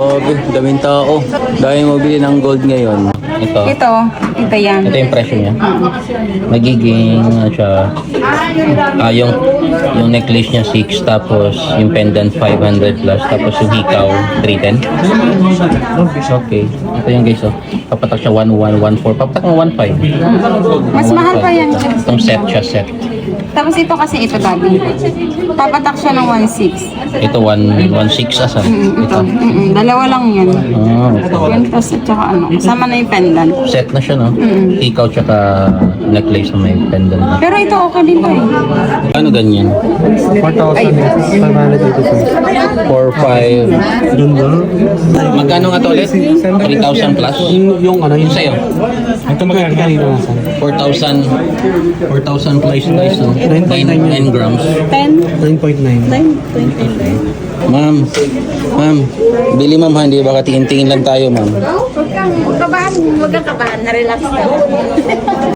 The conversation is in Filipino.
Grabe, daming tao. Dahil mabili ng gold ngayon. Ito. Ito yan. Ito yung presyo niya. Magiging, siya, yung necklace niya 6, tapos yung pendant 500 plus, tapos yung hikaw 310. Okay. Ito yung guys, oh. Papatak siya 1114. Papatak mo 15. Mas mahal pa yan. Itong set siya, set. Tapos ito kasi ito, Daddy. Papatak siya ng 1.6. Ito 116 asan? Ito. Dalawa lang yan. Ah, okay. Quintas at saka ano. Kasama na yung pendant. Set na siya, no? Hikaw tsaka necklace na may pendant na. Pero ito okay din to eh. Ano ganyan? 4,582. 4-5. Doon ba? Magkano nga to ulit? 3,000 plus? Yung ano, Yung sa'yo? ito magkano kanina nasan? 4,000 plus guys, no? 9 grams. 9.9. Ma'am, bili ma'am ha, hindi ba katingin-tingin lang tayo ma'am? Huwag kang kabahan, na-relax ka.